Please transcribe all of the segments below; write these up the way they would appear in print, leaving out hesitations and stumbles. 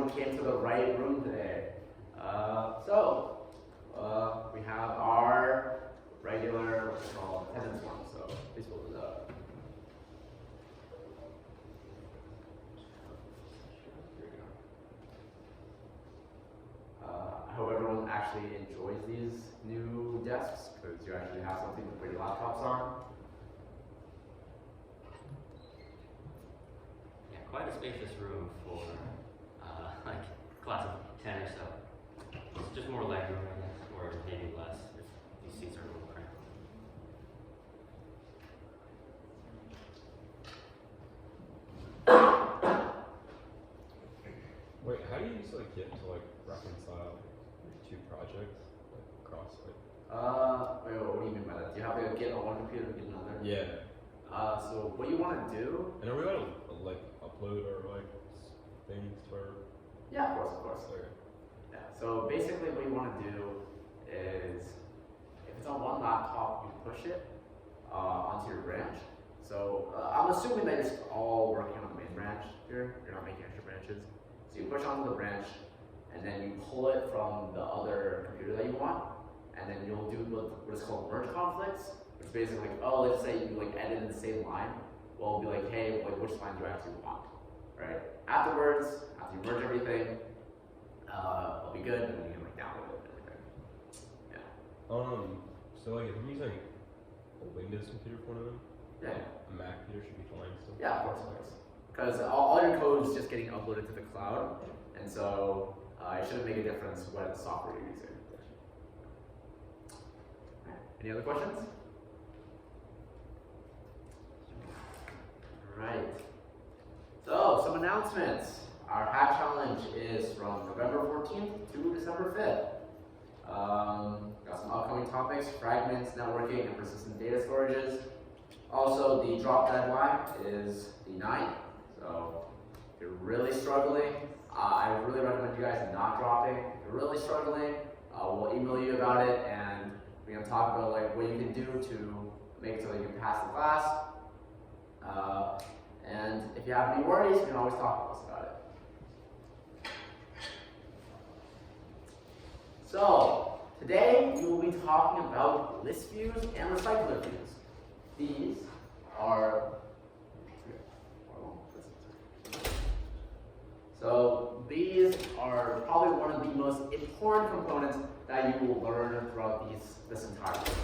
everyone came to the right room today. We have our regular, what's called attendance form, so please fill this out. I hope everyone actually enjoys these new desks, because you actually have something to put your laptops on. Yeah, quite a spacious room for like class of 10 or so. It's just more leg room, I guess, or maybe less if these seats are a little cramped. Wait, how do you just like get to like reconcile your two projects like across like? Wait, what do you mean by that? Do you have to get on one computer and get another? Yeah. So what you want to do? And are we allowed to like upload our like things to our? Yeah, of course. Okay. Yeah. So basically, what you want to do is, if it's on one laptop, you push it onto your branch. So I'm assuming that you're all working on the main branch here. You're not making extra branches. So you push onto the branch, and then you pull it from the other computer that you want, and then you'll do what is called merge conflicts, which is basically like, oh, let's say you like edit in the same line. Well, it'll be like, hey, like which line do you actually want, right? Afterwards, after you merge everything, it'll be good, and then you can like download it and everything. Yeah. So like if I'm using a Windows computer for one of them, Yeah. a Mac computer should be fine still. Yeah, of course. Because all your code is just getting uploaded to the cloud, and so it shouldn't make a difference what software you're using. Any other questions? Right. So, some announcements. Our hat challenge is from November 14th to December 5th. Got some upcoming topics: fragments, networking, and persistent data storages. Also, the drop deadline is the 9th. So, if you're really struggling, I really recommend you guys not dropping. If you're really struggling, we'll email you about it, and we're gonna talk about like what you can do to make it so that you can pass the class. And if you have any worries, you can always talk to us about it. So, today we will be talking about list views and recycler views. These are these are probably one of the most important components that you will learn throughout this entire course.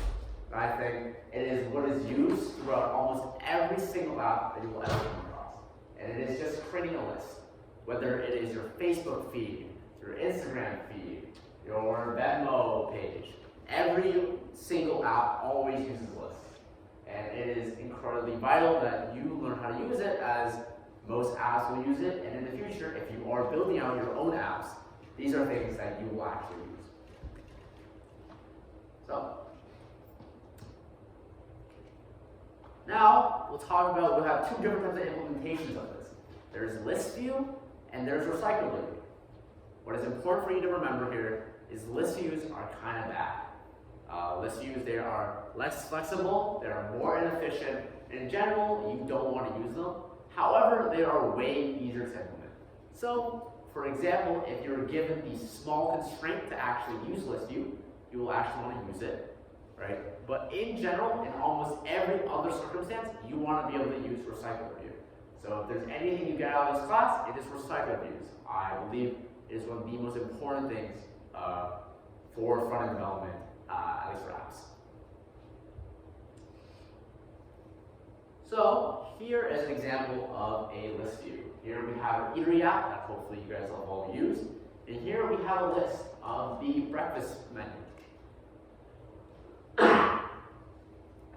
I think it is what is used throughout almost every single app that you will ever come across. And it is just creating a list. Whether it is your Facebook feed, your Instagram feed, your Venmo page, every single app always uses lists. And it is incredibly vital that you learn how to use it, as most apps will use it, and in the future, if you are building out your own apps, these are things that you will actually use. So, now we'll have two different types of implementations of this. There's list view and there's recycler view. What is important for you to remember here is list views are kind of bad. List views, they are less flexible, they are more inefficient. In general, you don't want to use them. However, they are way easier to implement. So, for example, if you're given the small constraint to actually use list view, you will actually want to use it, right? But in general, in almost every other circumstance, you want to be able to use recycler view. So if there's anything you get out of this class, it is recycler views. I believe it is one of the most important things for front-end development, at least for apps. So here is an example of a list view. Here we have an eatery app that hopefully you guys have all used. And here we have a list of the breakfast menu.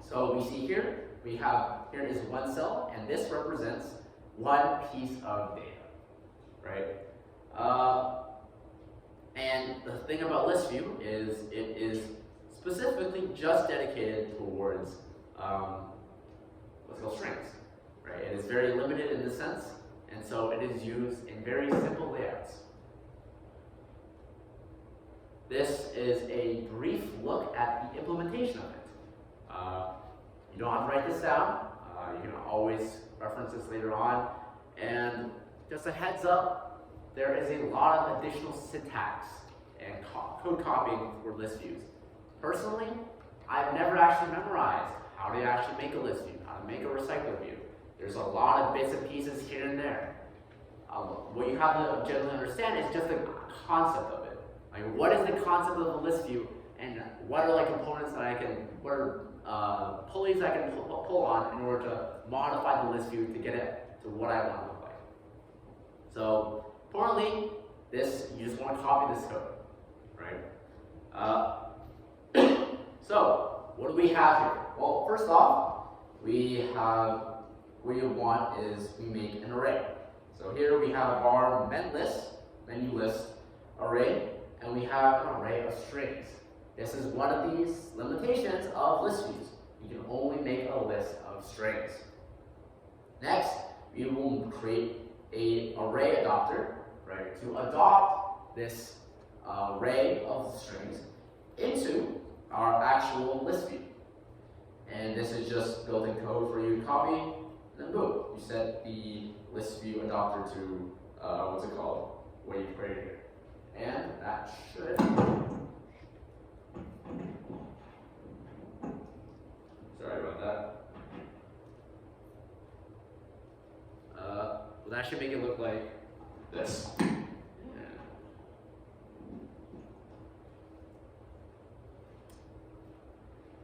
So we see here is one cell, and this represents one piece of data, right? And the thing about list view is it is specifically just dedicated towards what's called strings, right? It is very limited in this sense, and so it is used in very simple layouts. This is a brief look at the implementation of it. You don't have to write this down. You can always reference this later on. And just a heads up, there is a lot of additional syntax and code copying for list views. Personally, I've never actually memorized how to actually make a list view, how to make a recycler view. There's a lot of bits and pieces here and there. What you have to generally understand is just the concept of it. Like, what is the concept of the list view, and what are like components that I can, what are pulleys I can pull on in order to modify the list view to get it to what I want to look like. So, importantly, you just want to copy this code, right? So, what do we have here? Well, first off, what you want is we make an array. So here we have our menu list array, and we have an array of strings. This is one of these limitations of list views. You can only make a list of strings. Next, we will create an array adopter, right, to adopt this array of strings into our actual list view. And this is just built-in code for you to copy, and then boom, you set the list view adopter to what's it called? What you created here. And that should sorry about that. Well, that should make it look like this.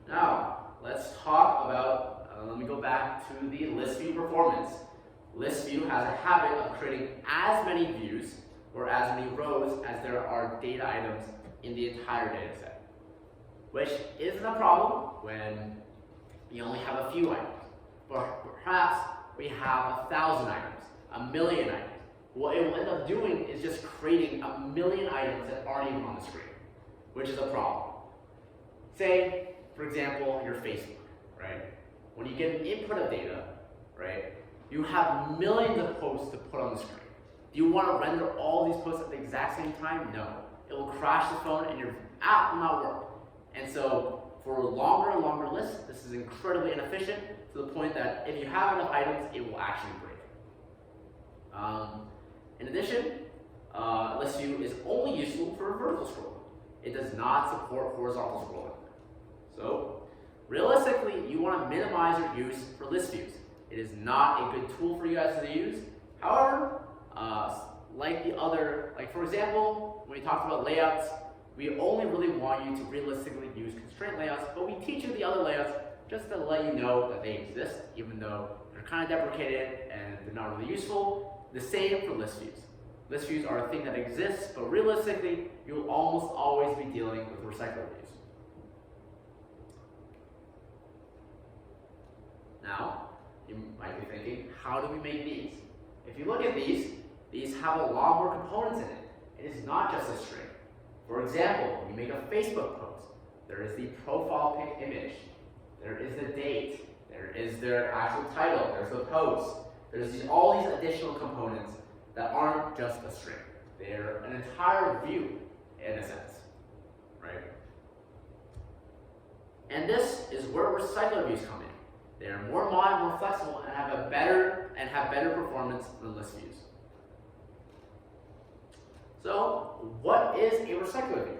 Now, let's talk about, let me go back to the list view performance. List view has a habit of creating as many views or as many rows as there are data items in the entire data set, which isn't a problem when you only have a few items. But perhaps we have 1,000 items, 1,000,000 items. What it will end up doing is just creating 1,000,000 items that aren't even on the screen, which is a problem. Say, for example, your Facebook, right? When you get an input of data, right, you have millions of posts to put on the screen. Do you want to render all these posts at the exact same time? No. It will crash the phone and your app will not work. And so, for longer and longer lists, this is incredibly inefficient to the point that if you have enough items, it will actually break. In addition, list view is only useful for vertical scrolling. It does not support horizontal scrolling. So, realistically, you want to minimize your use for list views. It is not a good tool for you guys to use. However, like for example, when we talked about layouts, we only really want you to realistically use constraint layouts, but we teach you the other layouts just to let you know that they exist, even though they're kind of deprecated and they're not really useful. The same for list views. List views are a thing that exists, but realistically, you'll almost always be dealing with recycler views. Now, you might be thinking, how do we make these? If you look at these have a lot more components in it. It is not just a string. For example, when you make a Facebook post, there is the profile pic image, there is the date, there is their actual title, there's the post, there's all these additional components that aren't just a string. They're an entire view, in a sense, right? And this is where recycler views come in. They are more modern, more flexible, and have better performance than list views. So, what is a recycler view?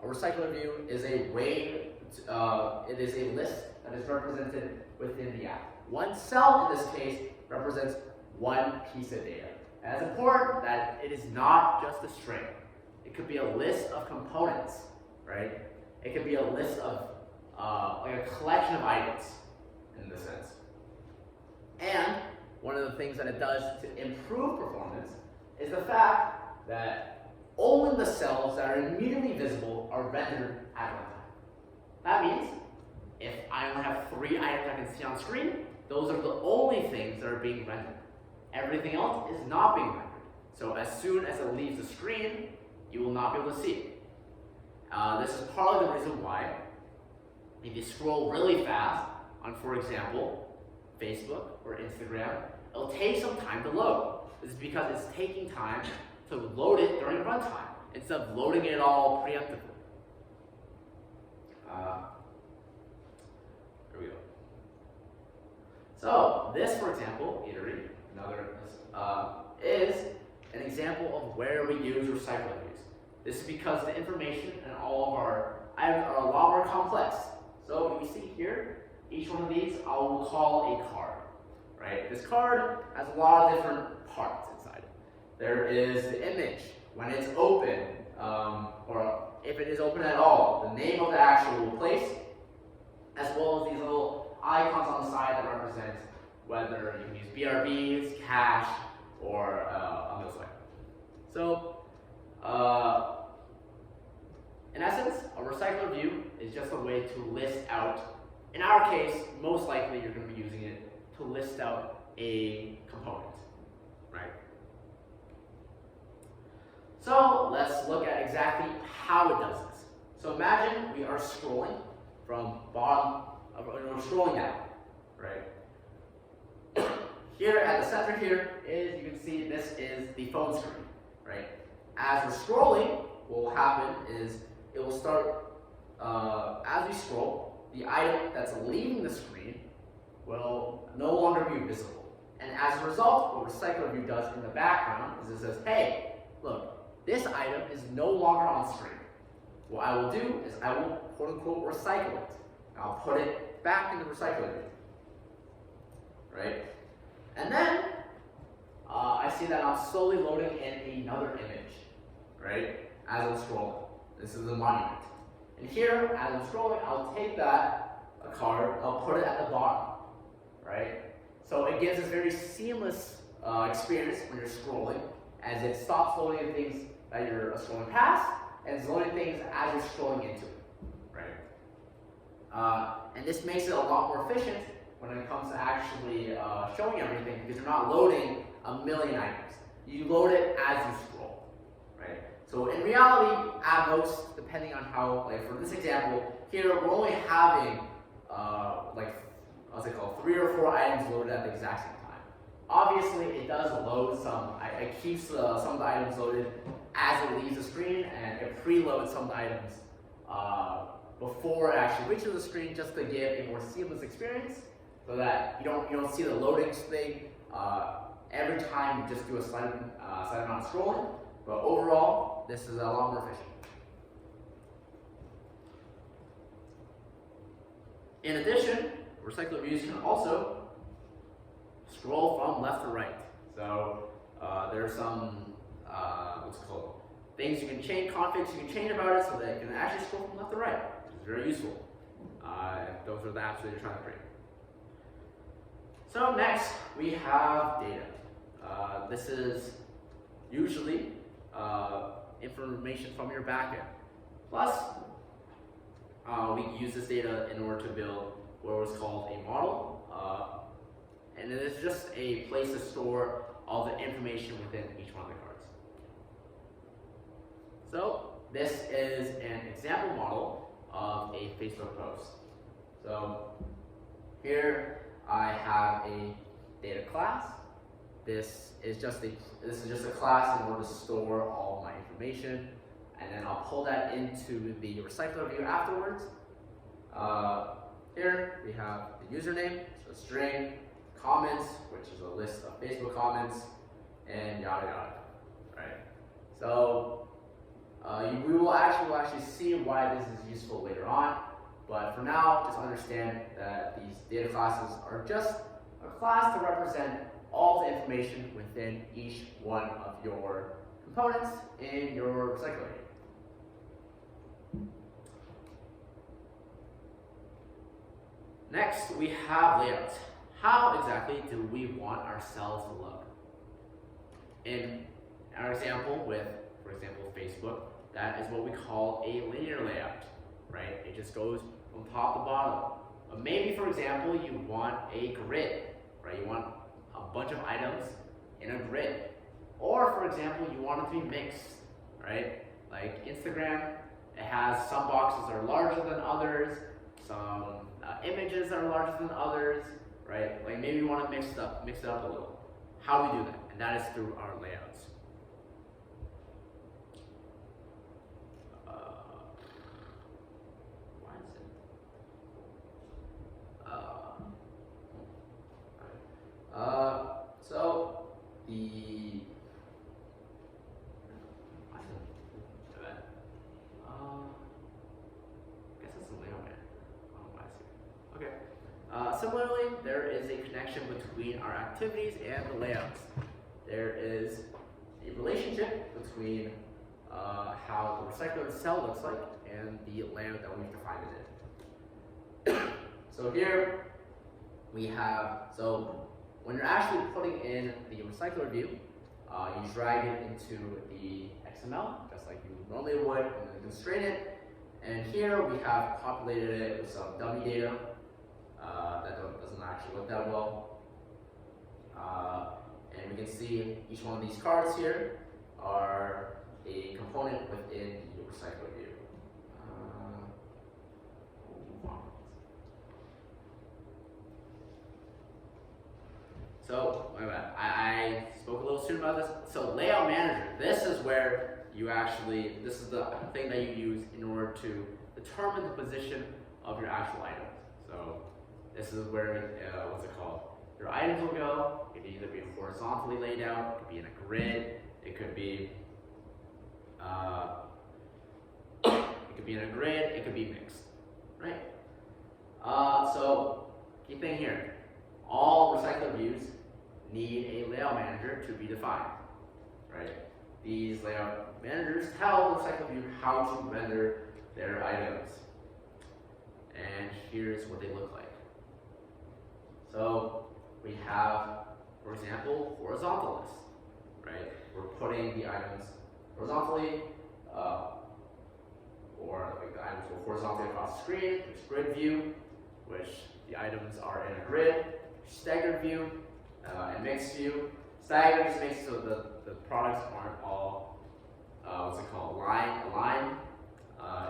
A recycler view is a way, it is a list that is represented within the app. One cell, in this case, represents one piece of data. And it's important that it is not just a string. It could be a list of components, right? It could be a list of, like a collection of items, in this sense. And one of the things that it does to improve performance is the fact that only the cells that are immediately visible are rendered at runtime. That means if I only have 3 items I can see on screen, those are the only things that are being rendered. Everything else is not being rendered. So as soon as it leaves the screen, you will not be able to see it. This is partly the reason why if you scroll really fast on, for example, Facebook or Instagram, it'll take some time to load. This is because it's taking time to load it during runtime instead of loading it all preemptively. Here we go. So this, for example, iterate, is an example of where we use RecyclerViews. This is because the information in all of our items are a lot more complex. So you see here, each one of these I will call a card, right? This card has a lot of different parts inside. There is the image, when it's open, or if it is open at all, the name of the actual place, as well as these little icons on the side that represent whether you can use BRBs, cash, or on this way. So, in essence, a recycler view is just a way to list out, in our case, most likely you're going to be using it to list out a component, right? So let's look at exactly how it does this. So imagine we are scrolling from bottom, we're scrolling down, right? Here at the center here is, you can see this is the phone screen, right? As we're scrolling, what will happen is it will start, as we scroll, the item that's leaving the screen will no longer be visible. And as a result, what RecyclerView does in the background is it says, hey, look, this item is no longer on screen. What I will do is I will quote unquote recycle it. I'll put it back in the RecyclerView, right? And then I see that I'm slowly loading in another image, right? As I'm scrolling. This is a monument. And here, as I'm scrolling, I'll take that card, I'll put it at the bottom, right? So it gives this very seamless experience when you're scrolling, as it stops loading things that you're scrolling past, and it's loading things as you're scrolling into it, right? And this makes it a lot more efficient when it comes to actually showing everything, because you're not loading a million items. You load it as you scroll, right? So in reality, at most, depending on how, like for this example, here we're only having what's it called, 3 or 4 items loaded at the exact same time. Obviously, it does load some, it keeps some of the items loaded as it leaves the screen, and it preloads some of the items before it actually reaches the screen, just to give a more seamless experience, so that you don't see the loading thing every time you just do a slight amount of scrolling. But overall, this is a lot more efficient. In addition, RecyclerViews can also scroll from left to right. So there are some what's it called, things you can change, configs you can change about it, so that you can actually scroll from left to right, which is very useful. Those are the apps that you're trying to create. So next, we have data. This is usually information from your backend. Plus, we can use this data in order to build what was called a model. And it is just a place to store all the information within each one of the cards. So this is an example model of a Facebook post. So here I have a data class. This is just a class in order to store all of my information, and then I'll pull that into the recycler view afterwards. Here we have the username, so string, comments, which is a list of Facebook comments, and yada yada. Right. So we will actually see why this is useful later on. But for now, just understand that these data classes are just a class to represent all the information within each one of your components in your recycler. Next, we have layouts. How exactly do we want our cells to look? In our example with, for example, Facebook, that is what we call a linear layout, right? It just goes from top to bottom. But maybe, for example, you want a grid, right? You want a bunch of items in a grid. Or, for example, you want it to be mixed, right? Like Instagram, it has some boxes that are larger than others, some images that are larger than others, right? Like maybe you want to mix it up a little. How do we do that? And that is through our layouts. Why is it? So similarly, there is a connection between our activities and the layouts. There is a relationship between how the recycler cell looks like and the layout that we've defined in it. So here we have, so when you're actually putting in the recycler view, you drag it into the XML, just like you normally would, and then constrain it. And here we have populated it with some dummy data that doesn't actually look that well. And we can see each one of these cards here are a component within the recycler view. So, wait a minute, I spoke a little soon about this. So layout manager, this is where you actually, this is the thing that you use in order to determine the position of your actual items. So this is where, what's it called? Your items will go. It can either be horizontally laid out, it could be in a grid, it could be it could be mixed, right? So key thing here, all recycler views need a layout manager to be defined, right? These layout managers tell the recycler view how to render their items. And here's what they look like. So we have, for example, horizontal lists, right? We're putting the items horizontally, or like the items go horizontally across the screen. There's grid view, which the items are in a grid. Staggered view, and mixed view. Staggered just makes so the products aren't all, aligned.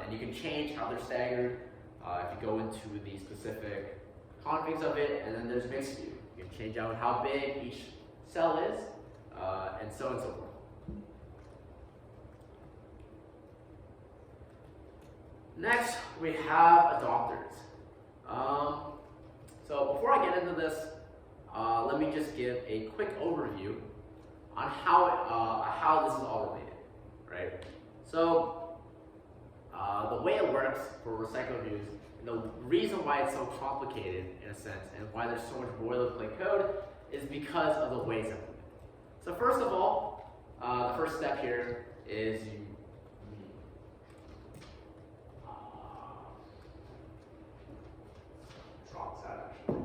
And you can change how they're staggered if you go into the specific configs of it. And then there's mixed view. You can change out how big each cell is, and so forth. Next, we have adopters. So before I get into this, let me just give a quick overview on how this is all related, right? So the way it works for RecyclerViews, the reason why it's so complicated in a sense, and why there's so much boilerplate code, is because of the way it's implemented. So first of all, the first step here is you draw this out actually.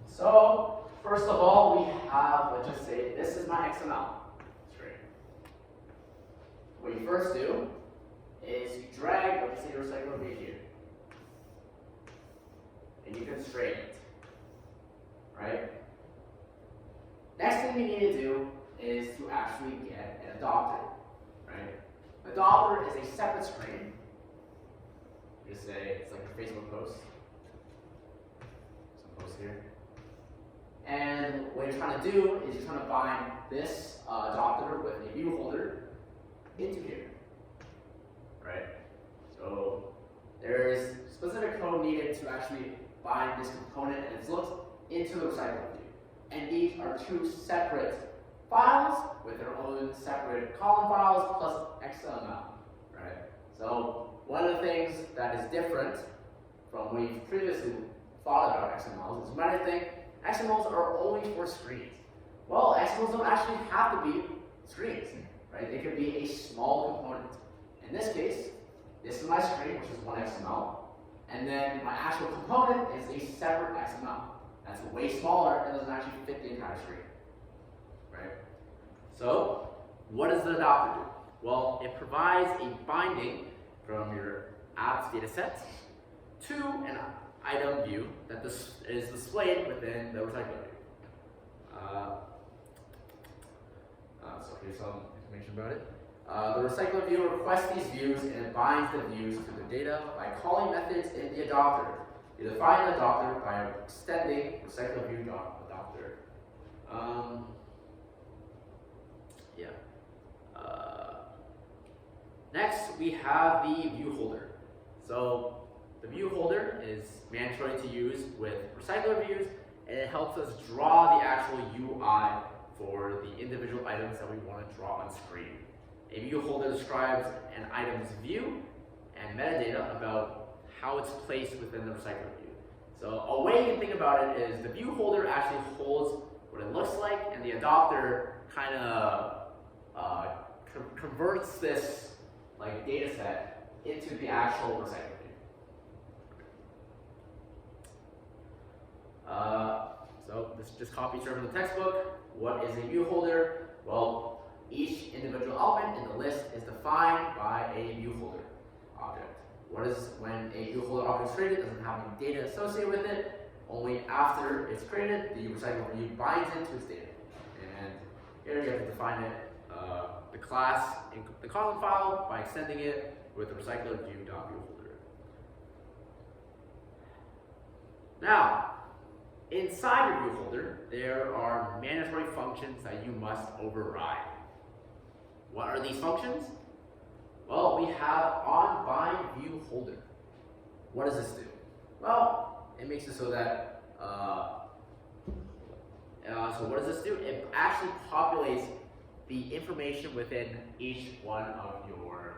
So, first of all, we have, let's just say, this is my XML string. What you first do is you drag, let's say, your recycler view here. And you constrain it, right? Next thing you need to do is to actually get an adopter, right? Adopter is a separate screen. You just say, it's like a Facebook post. Some post here. And what you're trying to do is you're trying to bind this adopter with a view holder into here, right? So there's specific code needed to actually bind this component and its looks into the recycler view. And these are two separate files with their own separate column files plus XML, right? So one of the things that is different from what we've previously thought about XMLs is you might think XMLs are only for screens. Well, XMLs don't actually have to be screens, right? They could be a small component. In this case, this is my screen, which is one XML, and then my actual component is a separate XML. That's way smaller and doesn't actually fit the entire screen, right? So, what does the adopter do? Well, it provides a binding from your app's dataset to an item view that this is displayed within the recycler view. So here's some information about it. The recycler view requests these views and it binds the views to the data by calling methods in the adopter. You define the adopter by extending RecyclerView.adopter. Next, we have the view holder. So the view holder is mandatory to use with RecyclerViews, and it helps us draw the actual UI for the individual items that we want to draw on screen. A view holder describes an item's view and metadata about how it's placed within the recycler view. So a way you can think about it is the view holder actually holds what it looks like, and the adopter kind of converts this like data set into the actual recycler view. So this just copies from the textbook. What is a view holder? Well, each individual element in the list is defined by a view holder object. What is when a view holder object is created? It doesn't have any data associated with it. Only after it's created, the recycler view binds it to its data. And here you have to define it, the class in the column file by extending it with the RecyclerView.viewHolder. Now, inside your view holder, there are mandatory functions that you must override. What are these functions? Well, we have onBindViewHolder. What does this do? Well, it makes it so that, so what does this do? It actually populates the information within each one of your,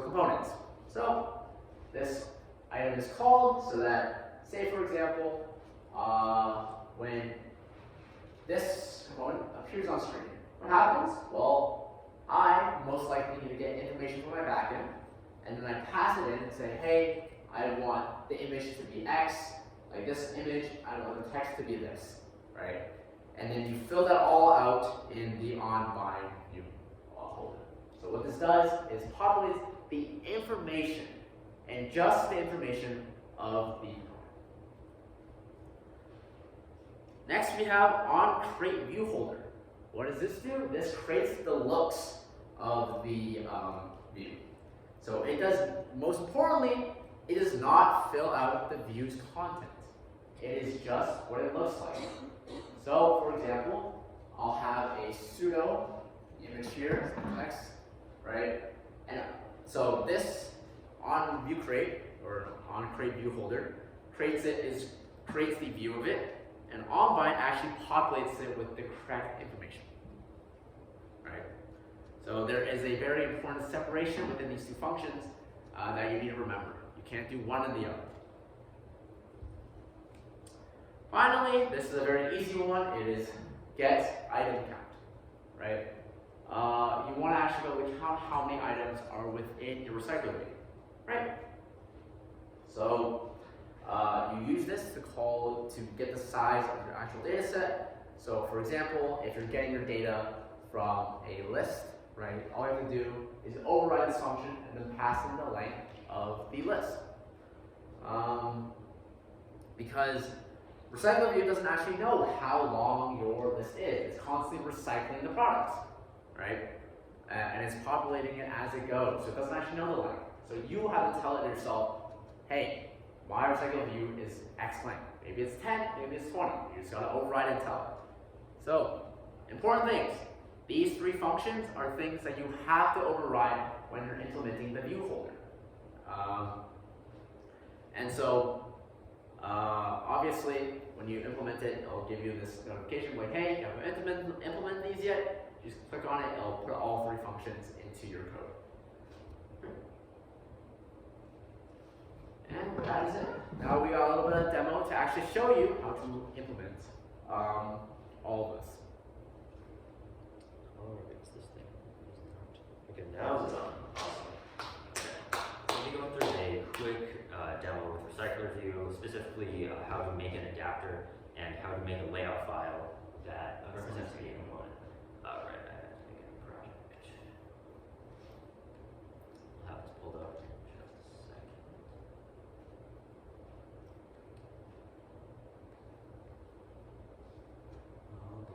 components. So, this item is called so that, say for example, when this component appears on screen, what happens? Well, I most likely need to get information from my backend, and then I pass it in and say, hey, I want the image to be X, like this image, I want the text to be this, right? And then you fill that all out in the onBindView holder. So what this does is populates the information, and just the information of the component. Next we have onCreateViewHolder. What does this do? This creates the looks of the view. So it does, most importantly, it does not fill out the view's content. It is just what it looks like. So, for example, I'll have a pseudo image here, text, right? And so this onViewCreate or onCreateViewHolder creates the view of it, and onBind actually populates it with the correct information, right? So there is a very important separation within these two functions that you need to remember. You can't do one and the other. Finally, this is a very easy one. It is get item count, right? You want to actually go and count how many items are within your recycler bin, right? So you use this to get the size of your actual data set. So for example, if you're getting your data from a list, right, all you have to do is override this function and then pass in the length of the list. Because RecyclerView doesn't actually know how long your list is. It's constantly recycling the products, right? And it's populating it as it goes. So it doesn't actually know the length. So you have to tell it yourself, hey, my RecyclerView is X length. Maybe it's 10, maybe it's 20. You just gotta override and tell it. So, important things. These three functions are things that you have to override when you're implementing the view holder. And so, obviously, when you implement it, it'll give you this notification like, hey, you haven't implemented these yet. Just click on it, it'll put all three functions into your code. And that is it. Now we got a little bit of demo to actually show you how to implement all of this. Alright, it's this thing. Okay, now it's on. Awesome. Let me go through a quick demo with RecyclerView, specifically how to make an adapter and how to make a layout file that represents a component. Right, I have to make a project. I'll have this pulled up in just a second.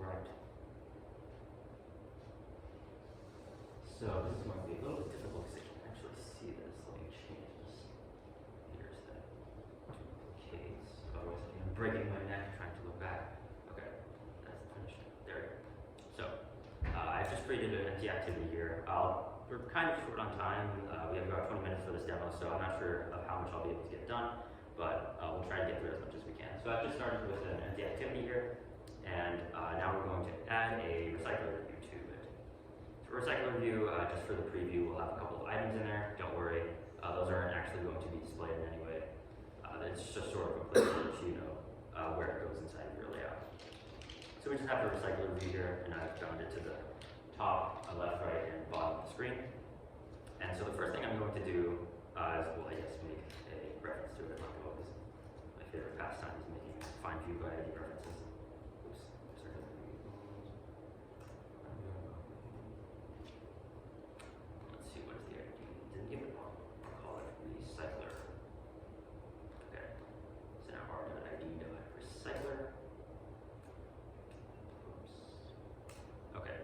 Alright. So this is going to be a little bit difficult because I can't actually see this. Let me change this. Here's that. Duplicates. Otherwise I'm breaking my neck trying to look back. Okay, that's finished. There we go. So I've just created an empty activity here. We're kind of short on time. We have about 20 minutes for this demo, so I'm not sure of how much I'll be able to get done, but we'll try to get through as much as we can. So I've just started with an empty activity here, And now we're going to add a recycler view to it. So recycler view, just for the preview, we'll have a couple of items in there. Don't worry, those aren't actually going to be displayed in any way. It's just sort of a place to let you know where it goes inside of your layout. So we just have the recycler view here, and I've found it to the top, left, right, and bottom of the screen. And so the first thing I'm going to do is, well, I guess make a reference to it. Because my favorite pastime is making fine view variety references. Oops, sorry. Let's see, what is the ID? Didn't give it one. I'll call it recycler. Okay. So now r.id.recycler. Oops. Okay.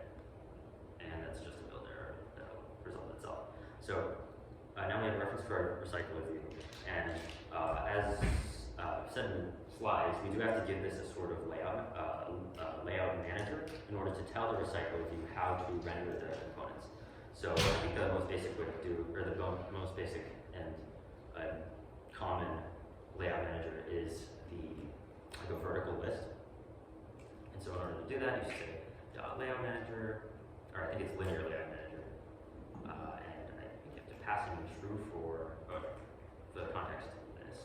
And that's just a build error that'll resolve itself. So now we have a reference to our recycler view. And as said in the slides, we do have to give this a sort of layout manager in order to tell the recycler view how to render the components. So I think the most basic way to do, or the most basic and common layout manager is like a vertical list. And so in order to do that, you say layout manager, or I think it's linear layout manager, and I think you have to pass in true for the context of this.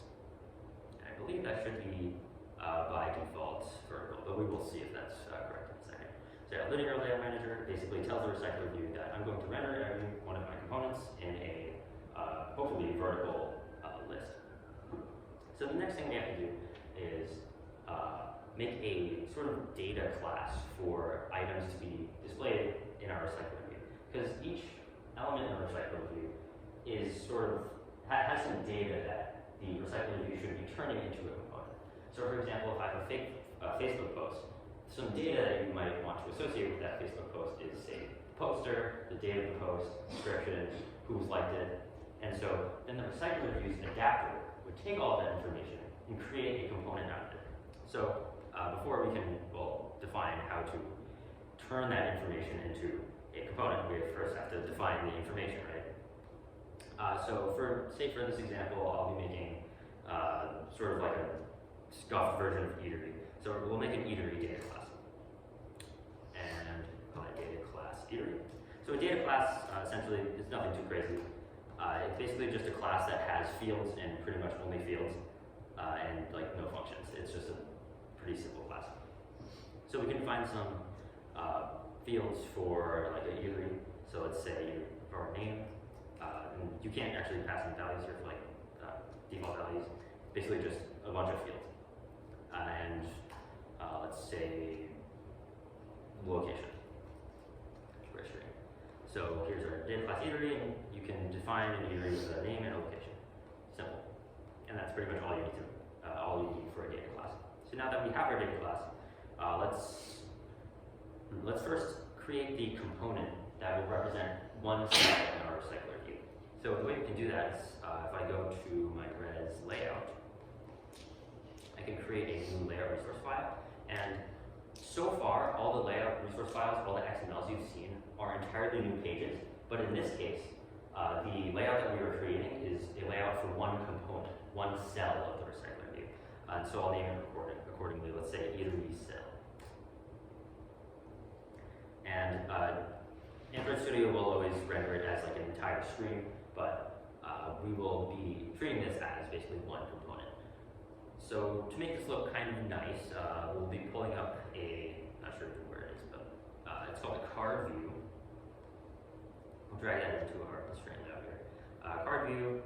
And I believe that should be by default vertical, but we will see if that's correct in a second. So yeah, linear layout manager basically tells the recycler view that I'm going to render every one of my components in a hopefully vertical list. So the next thing we have to do is make a sort of data class for items to be displayed in our recycler view. Because each element in our recycler view is sort of, has some data that the recycler view should be turning into a component. So for example, if I have a fake Facebook post, some data that you might want to associate with that Facebook post is, say, poster, the date of the post, description, who's liked it. And so then the recycler view's adapter would take all that information and create a component out of it. So before we can, well, define how to turn that information into a component, we first have to define the information, right? So for this example, I'll be making sort of like a scuffed version of eatery. So we'll make an eatery data class. And call it data class eatery. So a data class essentially is nothing too crazy. It's basically just a class that has fields and pretty much only fields and like no functions. It's just a pretty simple class. So we can find some fields for like an eatery. So let's say our name. And you can't actually pass in values here for like default values. Basically just a bunch of fields. And let's say location. So here's our data class eatery, and you can define an eatery with a name and a location. Simple. And that's pretty much all you need for a data class. So now that we have our data class, let's first create the component that will represent one cell in our recycler view. So the way we can do that is if I go to my res layout, I can create a new layout resource file. And so far, all the layout resource files, all the XMLs you've seen are entirely new pages. But in this case, the layout that we were creating is a layout for one component, one cell of the recycler view. And so I'll name it accordingly. Let's say eatery cell. And Android Studio will always render it as like an entire screen, but we will be treating this as basically one component. So to make this look kind of nice, we'll be pulling up not sure where it is, but it's called a card view. We'll drag that into our constraint layout here. Card view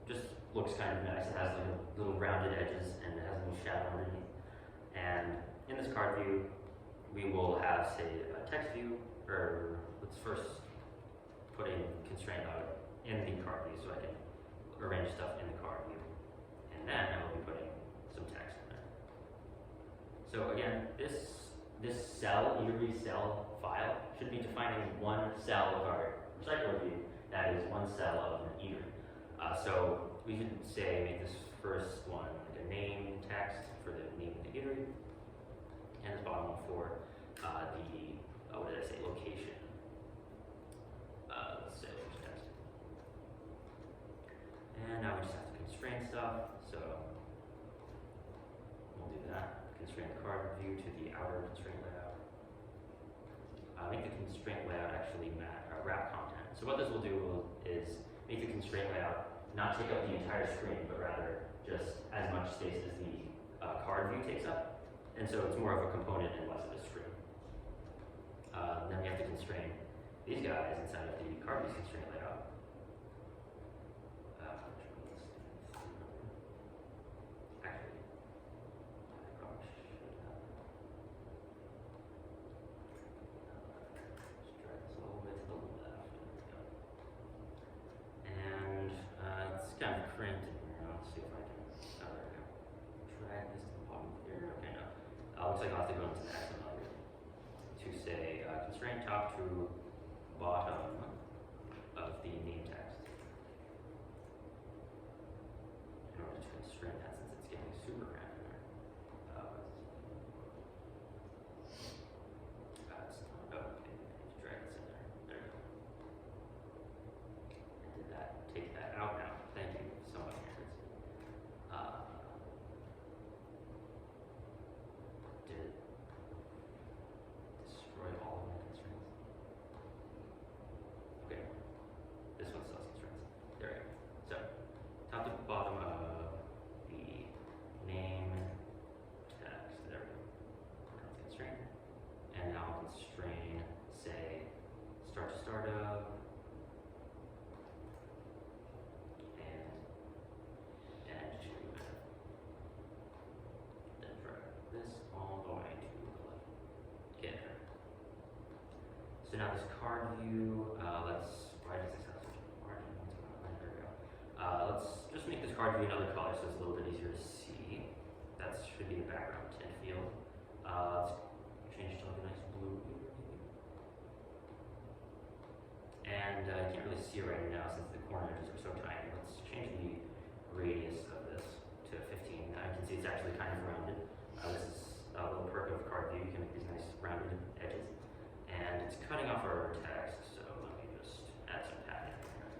just looks kind of nice. It has like little rounded edges and it has a little shadow underneath. And in this card view, we will have, say, a text view, or let's first put in constraint layout in the card view so I can arrange stuff in the card view. And then I will be putting some text in there. So again, this cell, eatery cell file should be defining one cell of our recycler view that is one cell of an eatery. So we should say make this first one like a name text for the name of the eatery, and this bottom one for location. Let's say location text. And now we just have to constrain stuff. So we'll do that. Constrain the card view to the outer constraint layout. Make the constraint layout actually wrap content. So what this will do is make the constraint layout not take up the entire screen, but rather just as much space as the card view takes up. And so it's more of a component and less of a screen. Then we have to constrain these guys inside of the card view constraint layout. Actually, I probably should have. Let's drag this a little bit to the left. There we go. And it's kind of cramped in here. Let's see if I can. Oh, there we go. Drag this to the bottom here. Okay, no. Looks like I'll have to go into the XML here to say constraint top to bottom of the name text in order to constrain that since it's getting super random there. That's not, oh, okay, I need to drag this in there. There we go. I did that. Take that out now. Thank you so much, Andrews. Did it destroy all of my constraints? Okay. This one still has constraints. There we go. So, top to bottom of the name text. There we go. That's constraint. And now I'll constrain, say, start to start of, and end to end. Then drag this all the way to the left. Get there. So now this card view, why does this have such a margin? There we go. Let's just make this card view another color so it's a little bit easier to see. That should be a background tint field. Let's change it to like a nice blue. And you can't really see it right now since the corner edges are so tiny. Let's change the radius of this to 15. Now you can see it's actually kind of rounded. This is a little perk of card view. You can make these nice rounded edges. And it's cutting off our text, so let me just add some padding here.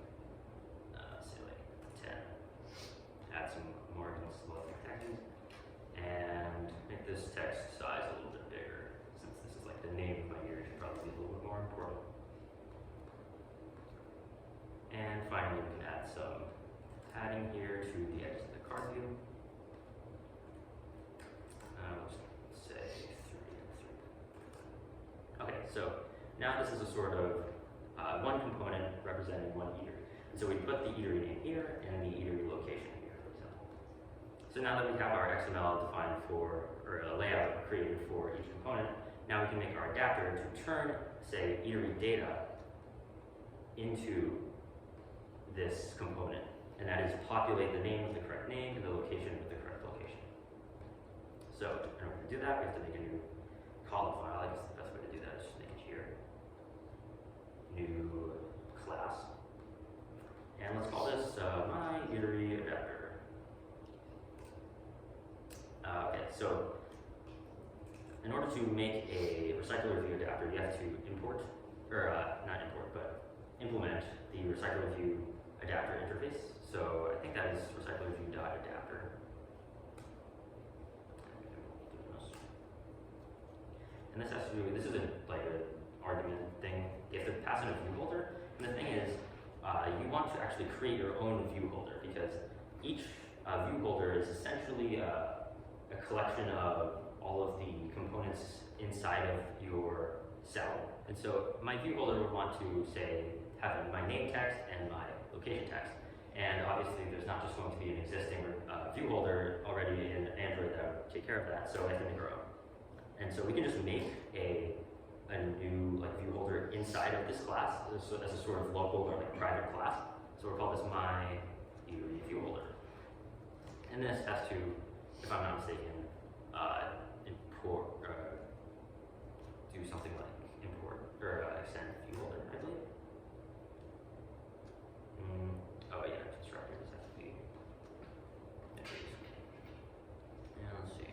Say like 10. Add some margins to both textures. And make this text size a little bit bigger. Since this is like the name of my year, it should probably be a little bit more important. And finally, we can add some padding here to the edges of the card view. Let's say 3 and 3. Okay, so now this is a sort of one component representing one eatery. And so we put the eatery name here and the eatery location here, for example. So now that we have our XML defined for, or a layout created for each component, now we can make our adapter to turn, say, eatery data into this component. And that is populate the name with the correct name and the location with the correct location. So in order to do that, we have to make a new column file. I guess the best way to do that is just make it here. New class. And let's call this my eatery adapter. Okay, so in order to make a RecyclerView adapter, you have to import, or not import, but implement the RecyclerView adapter interface. So I think that is RecyclerView.adapter. And this has to do, this isn't like an argument thing. You have to pass in a view holder. And the thing is, you want to actually create your own view holder because each view holder is essentially a collection of all of the components inside of your cell. And so my view holder would want to say, have my name text and my location text. And obviously there's not just going to be an existing view holder already in Android that would take care of that, so I have to make our own. And so we can just make a new view holder inside of this class as a sort of local or private class. So we'll call this my eatery view holder. And this has to, if I'm not mistaken, import, do something like import or extend view holder, I believe. Oh yeah, constructor does have to be. And let's see.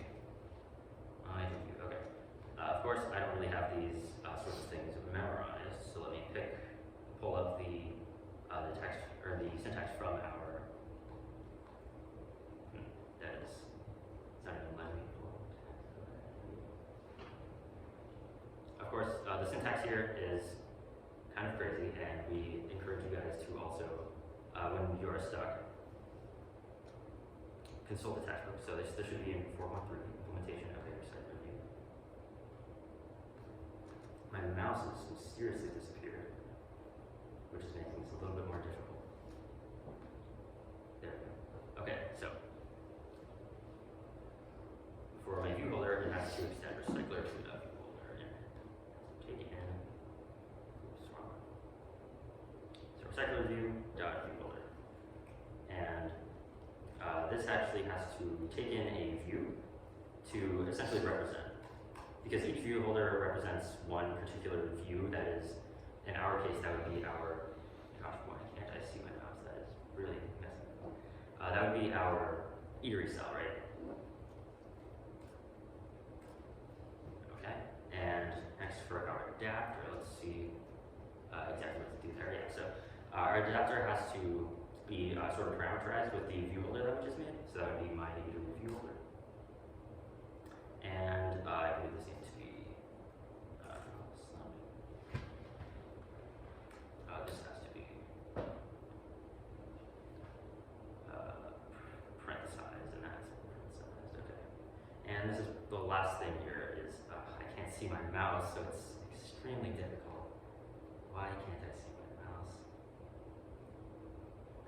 Okay. Of course, I don't really have these sorts of things memorized, so let me pull up the text or the syntax from our. That is, it's not even letting me pull up. here is kind of crazy, and we encourage you guys to also, when you are stuck, consult the textbook. So this should be in 4.3, implementation of a recycler view. My mouse has mysteriously disappeared, which is making this a little bit more difficult. There we go. Okay, so for my view holder, it has to extend recycler to the view holder and take it in. Oops, wrong one. So recycler view dot view holder, and this actually has to take in a view to essentially represent, because each view holder represents one particular view. That is, in our case, that would be our, gosh, why can't I see my mouse? That is really messy. That would be our eatery cell, right? Okay, and next for our adapter, let's see exactly what to do there. Yeah, so our adapter has to be sort of parameterized with the view holder that we just made. So that would be my eatery view holder. And I believe this needs to be, this has to be parenthesized, and that's parenthesized, okay. And this is the last thing here is, I can't see my mouse, so it's extremely difficult. Why can't I see my mouse?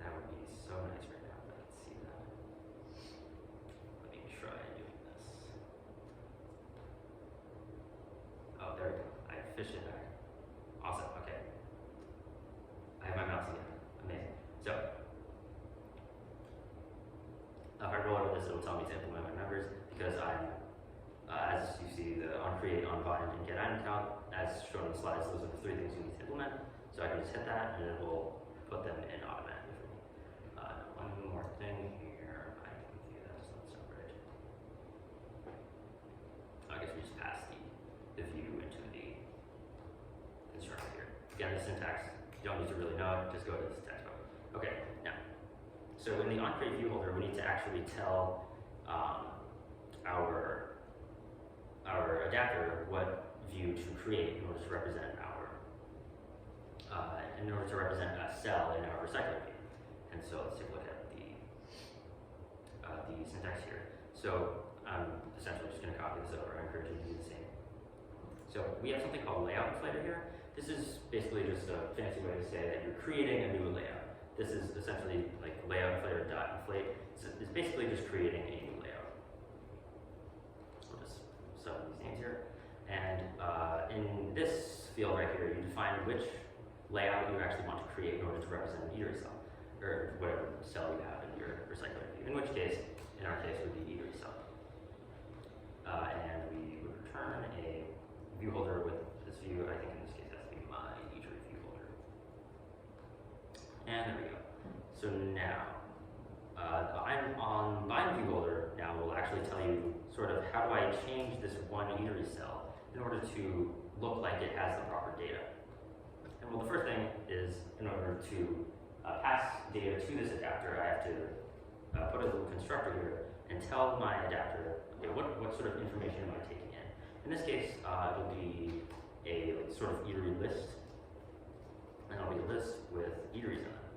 That would be so nice right now if I could see that. Let me try doing this. Oh, there we go. I fished it back. Awesome, okay. I have my mouse again. Amazing. So, if I roll over this, it'll tell me to implement my members, because I'm, as you see, the onCreate, onBind, and getItem count, as shown in the slides, those are the 3 things you need to implement. So I can just hit that, and it will put them in automatically for me. One more thing here. I can view that, so that's not right. I guess we just pass the view into the constructor here. Again, the syntax, you don't need to really know it, just go to this textbook. Okay, now, so in the onCreate view holder, we need to actually tell our adapter what view to create in order to represent a cell in our recycler view. And so let's take a look at the syntax here. So I'm essentially just going to copy this over. I encourage you to do the same. So we have something called layout inflator here. This is basically just a fancy way to say that you're creating a new layout. This is essentially like layout inflator.inflate. So it's basically just creating a new layout. We'll just sub these names here. And in this field right here, you define which layout you actually want to create in order to represent an eatery cell, or whatever cell you have in your recycler view. In which case, in our case, would be eatery cell. And we would return a view holder with this view. I think in this case, that's to be my eatery view holder. And there we go. So now, I'm on my view holder now will actually tell you sort of how do I change this one eatery cell in order to look like it has the proper data. And well, the first thing is, in order to pass data to this adapter, I have to put a little constructor here and tell my adapter, okay, what sort of information am I taking in? In this case, it'll be a sort of eatery list, and it'll be a list with eateries in it.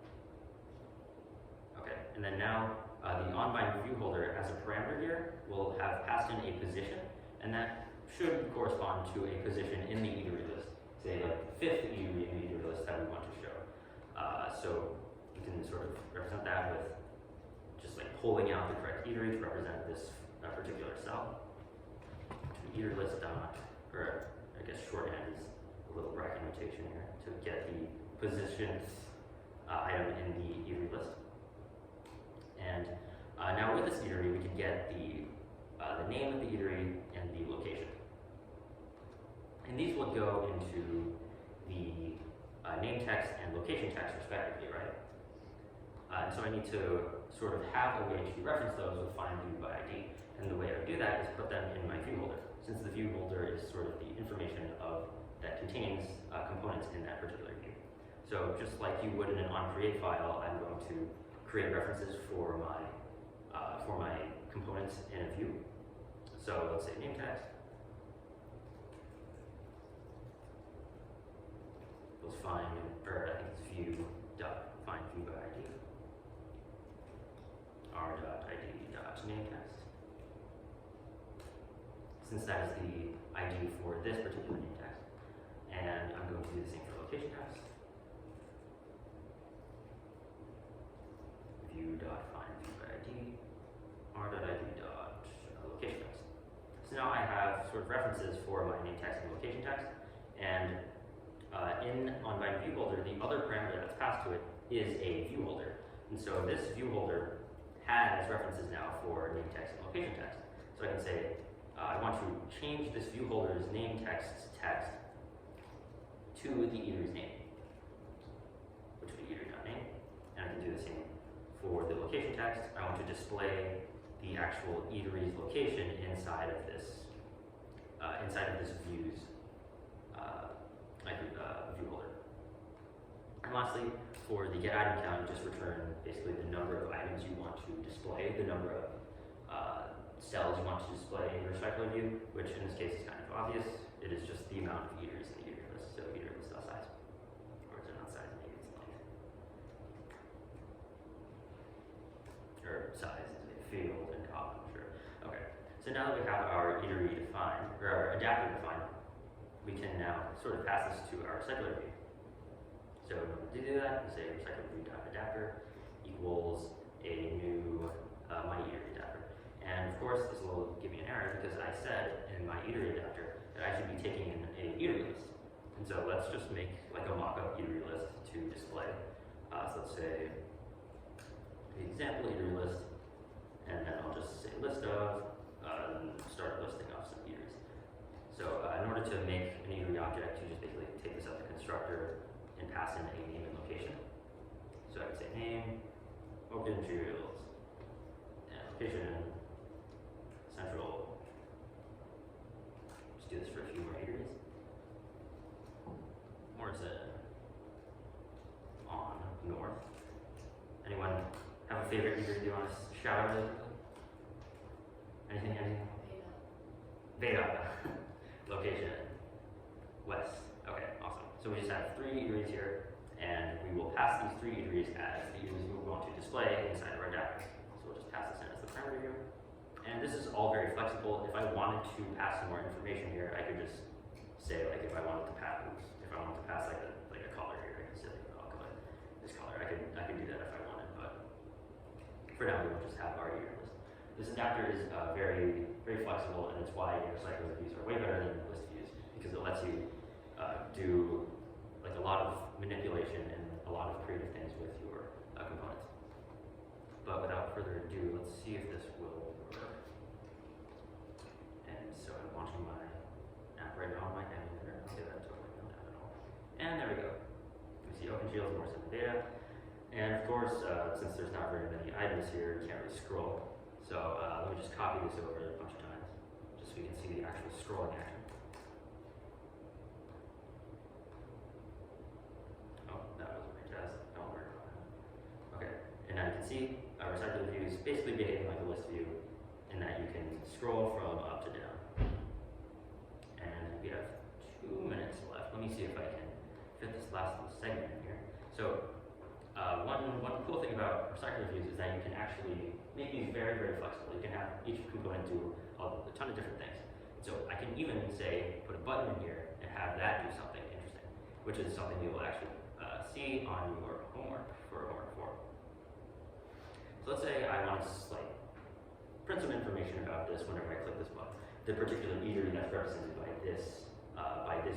Okay, and then now the onBind view holder as a parameter here will have passed in a position, and that should correspond to a position in the eatery list, say like the 5th eatery in the eatery list that we want to show. So you can sort of represent that with just like pulling out the correct eatery to represent this particular cell. To eatery list, or I guess shorthand is a little bracket notation here to get the position item in the eatery list. And now with this eatery, we can get the name of the eatery and the location. And these will go into the name text and location text respectively, right? And so I need to sort of have a way to reference those with find view by ID. And the way I do that is put them in my view holder, since the view holder is sort of the information that contains components in that particular view. So just like you would in an onCreate file, I'm going to create references for my components in a view. So let's say name text. find, or I think it's view dot find view by ID, r.id dot name text. Since that is the ID for this particular name text, and I'm going to do the same for location text. View dot find view by ID, r.id dot location text. So now I have sort of references for my name text and location text, and in onBind view holder, the other parameter that's passed to it is a view holder. And so this view holder has references now for name text and location text. So I can say, I want to change this view holder's name text to the eatery's name, which would be eatery.name. And I can do the same for the location text. I want to display the actual eatery's location inside of this views view holder. And lastly, for the get item count, just return basically the number of items you want to display, the number of cells you want to display in your RecyclerView, which in this case is kind of obvious. It is just the amount of eateries in the eatery list, so eatery list size, or is it not size, maybe it's length, or size is a field and column, sure. Okay, so now that we have our eatery defined, or our adapter defined, we can now sort of pass this to our RecyclerView. So in order to do that, we say RecyclerView.adapter equals a new my eatery adapter. And of course, this will give me an error because I said in my eatery adapter that I should be taking in a eatery list. And so let's just make like a mock-up eatery list to display. So let's say the example eatery list, and then I'll just say list of, start listing off some eateries. So in order to make an eatery object, you just basically take this as a constructor and pass in a name and location. So I can say name, open materials, and location, central. Let's do this for a few more eateries. Morrison, on, north. Anyone have a favorite eatery you want to shout out really quickly? Anything? Veda. Location, west. Okay, awesome. So we just have 3 eateries here, and we will pass these 3 eateries as the eateries we want to display inside of our adapter. So we'll just pass this in as the primary here. And this is all very flexible. If I wanted to pass some more information here, I could just say like if I wanted to pass like a color here, I could say like, I'll color this color. I could do that if I wanted, but for now we'll just have our eatery list. This adapter is very, very flexible, and it's why RecyclerViews are way better than list views, because it lets you do like a lot of manipulation and a lot of creative things with your components. But without further ado, let's see if this will work. And so I'm launching my app right now on my emulator. I'll get that totally no app at all. And there we go. We see OpenGL's Morrison data. And of course, since there's not very many items here, you can't really scroll. So let me just copy this over a bunch of times, just so we can see the actual scrolling action. Oh, that wasn't my test. Don't worry about that. Okay, and now you can see RecyclerView is basically behaving like a list view in that you can scroll from up to down. And we have 2 minutes left. Let me see if I can fit this last little segment in here. So one cool thing about RecyclerViews is that you can actually make these very, very flexible. You can have each component do a ton of different things. So I can even say, put a button in here and have that do something interesting, which is something you will actually see on your homework for homework 4. So let's say I want to like print some information about this whenever I click this button, the particular eatery that's represented by this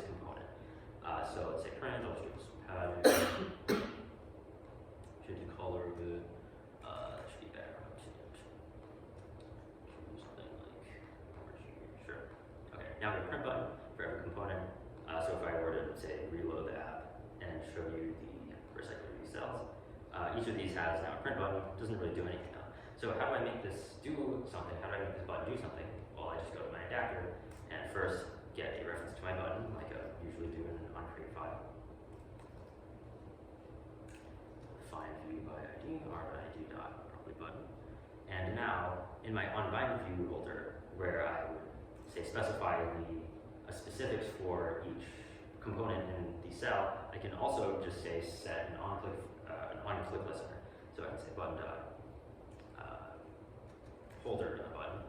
component. So let's say print, I'll choose pattern. Should the color of it? That should be better. Choose something like sure. Okay, now we have a print button for every component. So if I were to say reload the app and show you the RecyclerView cells, each of these has now a print button. Doesn't really do anything now. So how do I make this do something? How do I make this button do something? Well, I just go to my adapter and first get a reference to my button, like I usually do in an onCreate file. Find view by ID, r.id dot properly button. And now in my onBind view holder, where I would say specify the specifics for each component in the cell, I can also just say set an on-click listener. So I can say button holder button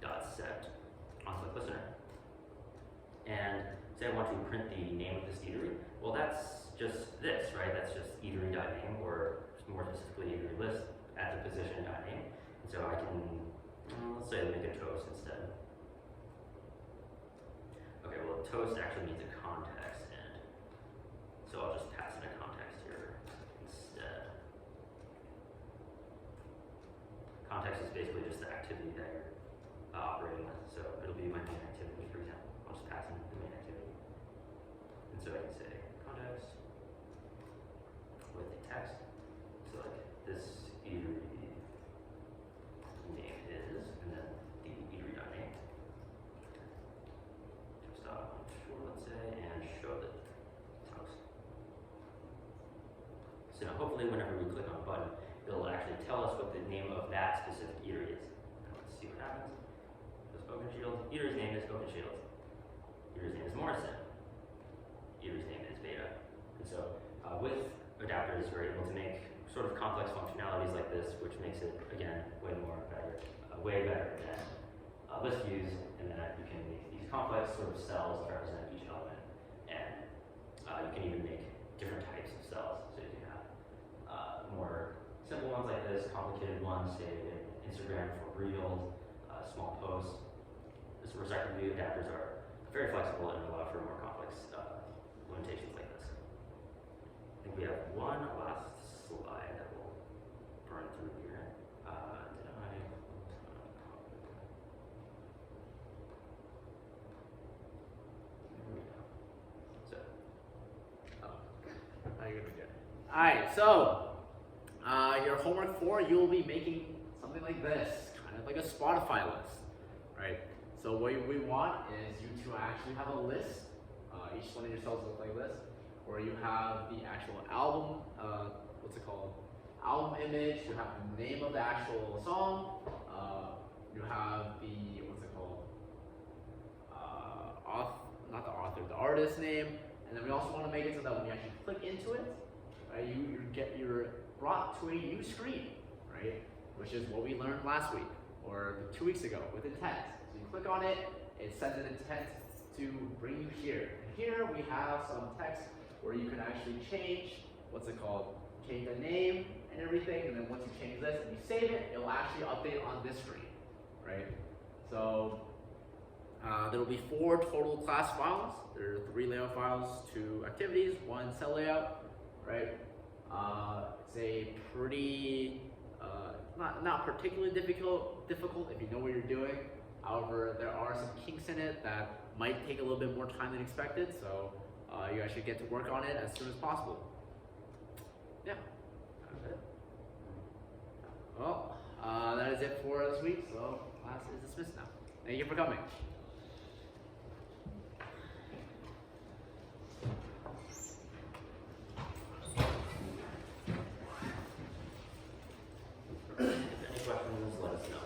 dot set on-click listener. And say I want to print the name of this eatery. Well, that's just this, right? That's just eatery.name, or more specifically eatery list at the position.name. And so I can, let's say make a toast instead. Okay, well, toast actually needs a context, and so I'll just pass in a context here instead. Context is basically just the activity that you're operating with, so it'll be my main activity, for example. I'll just pass in the main activity. And so I can say context with a text. So like this eatery name is, and then the eatery.name. Let's say, and show the toast. So now hopefully whenever we click on a button, it'll actually tell us what the name of that specific eatery is. Now let's see what happens. Goes Open Shield. Eatery's name is Open Shield. Eatery's name is Morrison. Eatery's name is Beta. And so with adapters, we're able to make sort of complex functionalities like this, which makes it, again, way better than list views, and that you can make these complex sort of cells to represent each element, and you can even make different types of cells. So you can have more simple ones like this, complicated ones, say in Instagram for reels, small posts. This RecyclerView adapters are very flexible and allow for more complex limitations like this. I think we have one last slide that we'll burn through here. Alright, so your homework 4, you'll be making something like this, kind of like a Spotify list, right? So what we want is you to actually have a list, each one of your cells look like this, where you have the actual album, album image, you have the name of the actual song, you have the, not the author, the artist name, and then we also want to make it so that when you actually click into it, right, you're brought to a new screen, right? Which is what we learned last week or 2 weeks ago with intent. So you click on it, it sends an intent to bring you here. And here we have some text where you can actually change, change the name and everything, and then once you change this and you save it, it will actually update on this screen, right? So there will be 4 total class files. There are 3 layout files, 2 activities, 1 cell layout, right? It's a pretty, not particularly difficult if you know what you're doing. However, there are some kinks in it that might take a little bit more time than expected, so you guys should get to work on it as soon as possible. Yeah, that's it. Well, that is it for this week, so class is dismissed now. Thank you for coming.